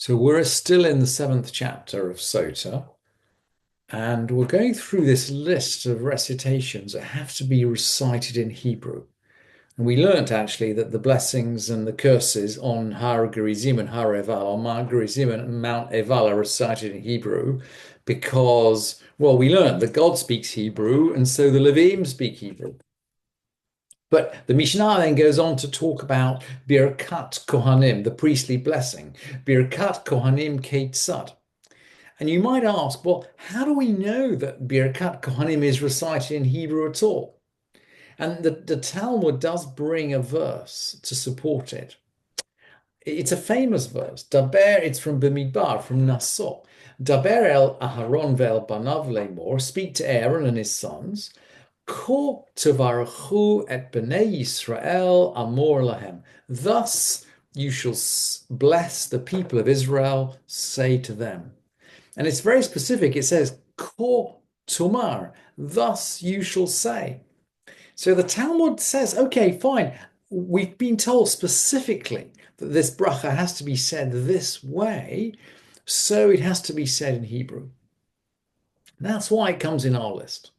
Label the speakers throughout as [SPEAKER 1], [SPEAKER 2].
[SPEAKER 1] So we're still in the seventh chapter of Sotah, and we're going through this list of recitations that have to be recited in Hebrew. And we learnt actually that the blessings and the curses on Har Gerizim and Har Eval, on Mount Gerizim and Mount Eval, are recited in Hebrew because, well, we learned that God speaks Hebrew, and so the Levim speak Hebrew. But the Mishnah then goes on to talk about Birkat Kohanim, the priestly blessing. Birkat Kohanim Ketzad. And you might ask, well, how do we know that Birkat Kohanim is recited in Hebrew at all? And the Talmud does bring a verse to support it. It's a famous verse. Daber, it's from Bamidbar, from Nassau. Daber el Aharon ve'el banav lemor, speak to Aaron and his sons. Ko tavarechu et bnei Yisrael amor lahem. Thus you shall bless the people of Israel, say to them. And it's very specific. It says, Ko tumar, thus you shall say. So the Talmud says, okay, fine. We've been told specifically that this bracha has to be said this way, so it has to be said in Hebrew. That's why it comes in our list.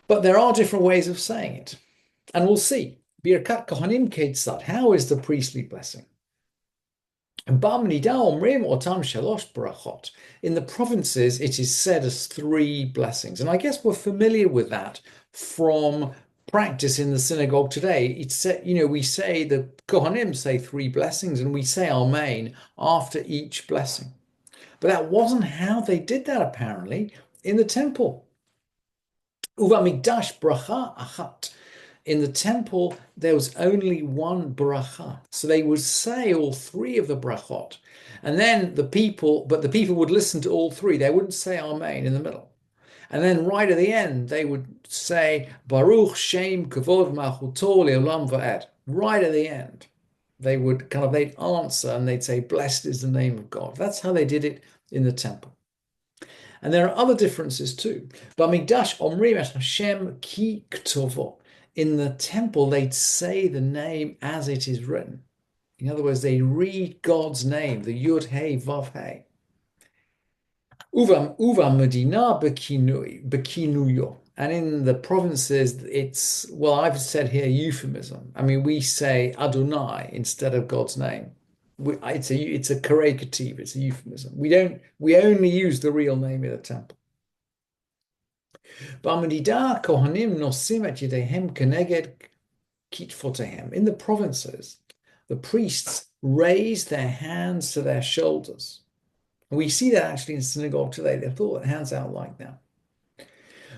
[SPEAKER 1] But there are different ways of saying it. And we'll see. Birkat Kohanim Ketzad. How is the priestly blessing? In the provinces, it is said as three blessings. And I guess we're familiar with that from practice in the synagogue today. It's, we say the Kohanim say three blessings and we say Amen after each blessing. But that wasn't how they did that, apparently, in the temple. Uva Mikdash bracha achat. In the temple, there was only one bracha. So they would say all three of the brachot. And then the people would listen to all three. They wouldn't say Amen in the middle. And then right at the end, they would say Baruch Shem Kavod Malchuto Leolam Va'ed. Right at the end, they'd answer and they'd say, blessed is the name of God. That's how they did it in the temple. And there are other differences too. Bamikdash Omrim et Hashem ki ktovo. In the temple, they'd say the name as it is written. In other words, they read God's name, the Yud Hey Vav Hey. Uva Medina Bekinuyo. And in the provinces, I've said here euphemism. I mean, we say Adonai instead of God's name. It's a caricative, it's a euphemism. We only use the real name in the temple. In the provinces, the priests raise their hands to their shoulders. And we see that actually in synagogue today. They throw their hands out like that.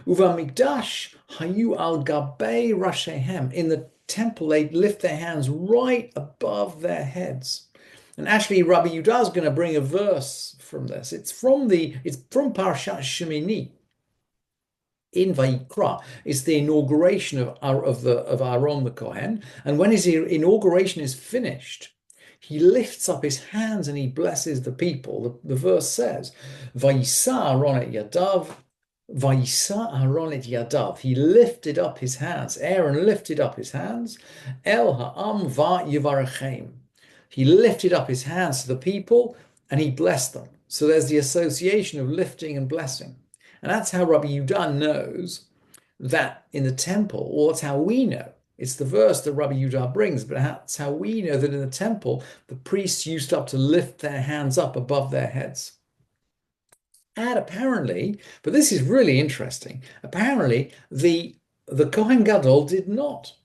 [SPEAKER 1] Uvamikdash hayu al gabei rashehem. In the temple, they lift their hands right above their heads. And actually, Rabbi Yudah is going to bring a verse from this. It's from Parashat Shemini in Vayikra. It's the inauguration of Aaron the Kohen. And when his inauguration is finished, he lifts up his hands and he blesses the people. The verse says, Vayisa Aaron et Yadav. Vayisa Aaron et Yadav. He lifted up his hands. Aaron lifted up his hands. El ha'am va yivarachem. He lifted up his hands to the people and he blessed them. So there's the association of lifting and blessing. And that's how Rabbi Yudah knows that in the temple, or that's how we know. It's the verse that Rabbi Yudah brings, but that's how we know that in the temple, the priests used to lift their hands up above their heads. And apparently, but this is really interesting, apparently the Kohen Gadol did not.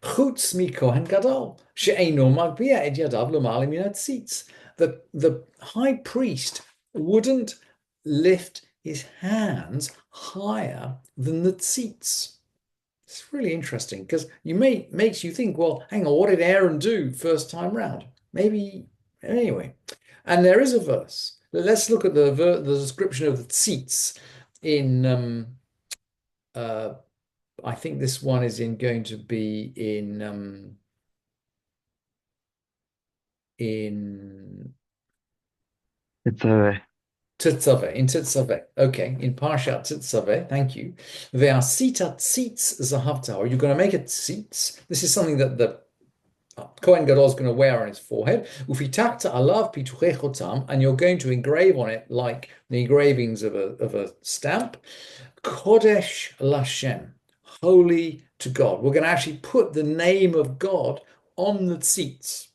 [SPEAKER 1] Chutz mi Kohen Gadol, she'eino magbiah et yadav l'mal min hatzitz. The high priest wouldn't lift his hands higher than the tzitz. It's really interesting because makes you think, well, hang on, what did Aaron do first time round? Maybe anyway. And there is a verse. Let's look at the description of the tzitz in I think this one is going to be in Tetzaveh, in Tetzaveh. Okay, in Parshat Tetzaveh, thank you. Ve'asita tzitz zahavta. Or you're going to make a tzitz. This is something that the Kohen Gadol is going to wear on his forehead. Ufitakta alav pituchei chotam, and you're going to engrave on it like the engravings of a stamp. Kodesh Lashem, holy to God. We're going to actually put the name of God on the tzitz,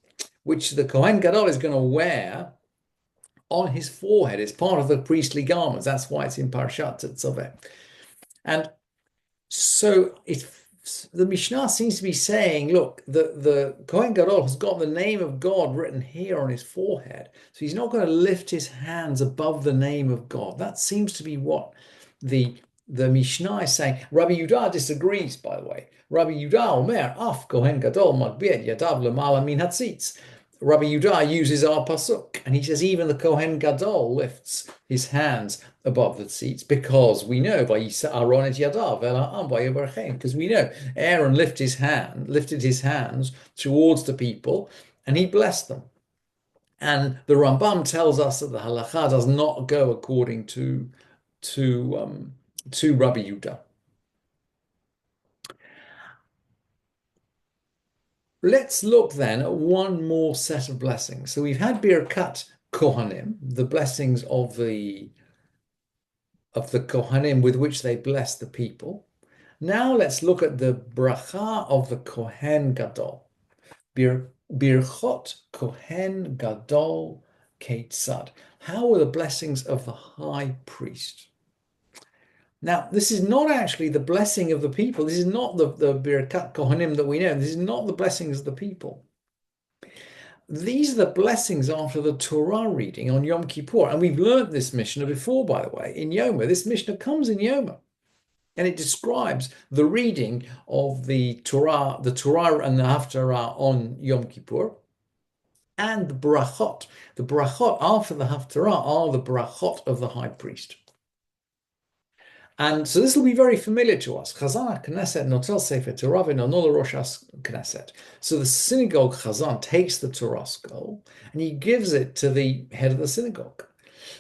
[SPEAKER 1] which the Kohen Gadol is going to wear on his forehead. It's part of the priestly garments. That's why it's in Parashat Tetzaveh. And so the Mishnah seems to be saying, look, the Kohen Gadol has got the name of God written here on his forehead. So he's not going to lift his hands above the name of God. That seems to be what the Mishnah is saying. Rabbi Yehuda disagrees, by the way. Rabbi Yehuda Omer, Af Kohen Gadol Magbiet Yadav Lemala Min Hatzitz. Rabbi Yehuda uses our pasuk, and he says even the Kohen Gadol lifts his hands above the tzitz, because we know Aaron et Yadav because we know Aaron lifted his hands towards the people, and he blessed them. And the Rambam tells us that the halacha does not go according to Rabbi Yehuda. Let's look then at one more set of blessings. So we've had Birkat Kohanim, the blessings of the Kohanim with which they bless the people. Now let's look at the bracha of the Kohen Gadol. Birchot Kohen Gadol Ketzad. How are the blessings of the high priest? Now, this is not actually the blessing of the people. This is not the Birkat Kohanim that we know. This is not the blessings of the people. These are the blessings after the Torah reading on Yom Kippur. And we've learned this Mishnah before, by the way, in Yoma. This Mishnah comes in Yoma. And it describes the reading of the Torah and the Haftarah on Yom Kippur. And the brachot. The brachot after the Haftarah are the brachot of the high priest. And so this will be very familiar to us. Chazan Knesset notel sefer Torah v'nonol rosh Knesset. So the synagogue Chazan takes the Torah scroll and he gives it to the head of the synagogue.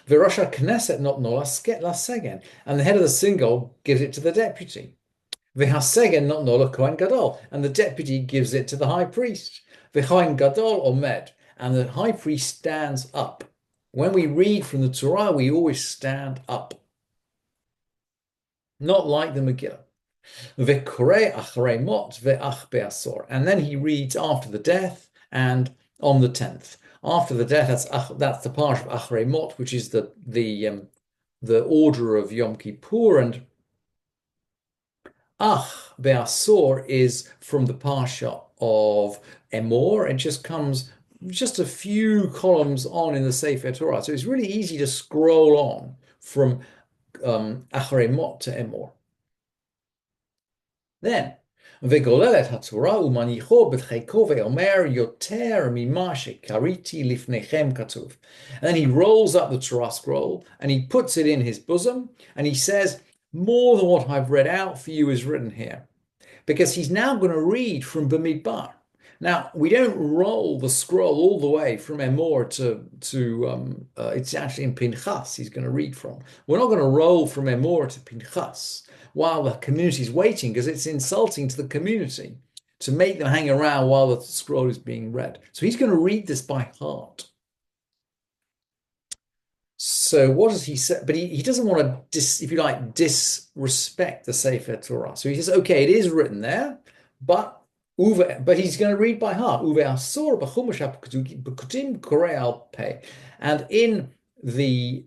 [SPEAKER 1] V'rosh Knesset notnol asket lasegen, and the head of the synagogue gives it to the deputy. V'hasegen notnol Kohen Gadol, and the deputy gives it to the high priest. V'Kohen Gadol omed, and the high priest stands up. When we read from the Torah, we always stand up. Not like the Megillah. V'korei acharei mot ve'ach be'asor. And then he reads after the death and on the 10th. After the death, that's the parsha of acharei mot, which is the order of Yom Kippur, and ach be'asor is from the parsha of Emor. It just comes just a few columns on in the Sefer Torah. So it's really easy to scroll on from Acharei Mot to Emor. Then, Vegolelet HaTorah umanicho b'tcheiko ve'omer yoter mima shekariti lifnechem katuv. And then he rolls up the Torah scroll and he puts it in his bosom and he says, more than what I've read out for you is written here. Because he's now going to read from Bamidbar. Now, we don't roll the scroll all the way from Emor to it's actually in Pinchas he's going to read from. We're not going to roll from Emor to Pinchas while the community's waiting, because it's insulting to the community to make them hang around while the scroll is being read. So he's going to read this by heart. So what does he say? But he doesn't want to, if you like, disrespect the Sefer Torah. So he says, okay, it is written there, but he's going to read by heart. And in the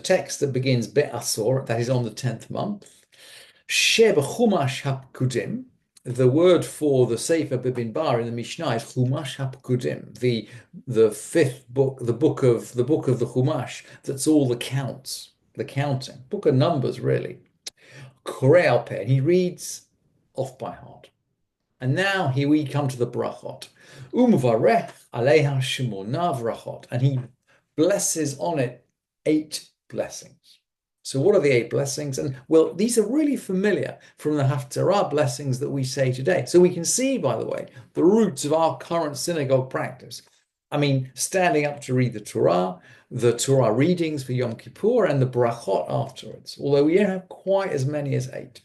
[SPEAKER 1] text that begins Be'asor, that is on the 10th month, the word for the Sefer Bimidbar in the Mishnah is Chumash HaPekudim, the fifth book, the book of the Chumash. That's all the counts, the counting, book of numbers really. Korei al peh, he reads off by heart. And now here we come to the brachot. Umvarech aleha shemona brachot, and he blesses on it 8 blessings. So what are the 8 blessings? And well, these are really familiar from the Haftarah blessings that we say today. So we can see, by the way, the roots of our current synagogue practice. I mean, standing up to read the Torah readings for Yom Kippur, and the brachot afterwards, although we don't have quite as many as 8.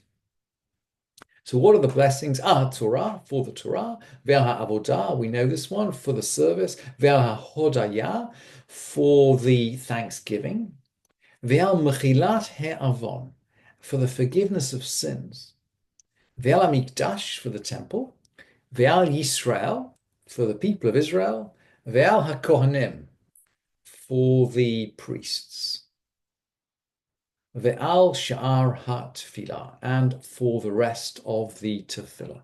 [SPEAKER 1] So what are the blessings? Torah, for the Torah. Ve'al ha'avodah, we know this one, for the service. Ve'al ha'hodaya, for the thanksgiving. Ve'al mechilat ha'avon, for the forgiveness of sins. Ve'al ha'mikdash, for the temple. Ve'al Yisrael, for the people of Israel. Ve'al ha'kohanim, for the priests. Ve'al sha'ar ha'tefillah, and for the rest of the tefillah.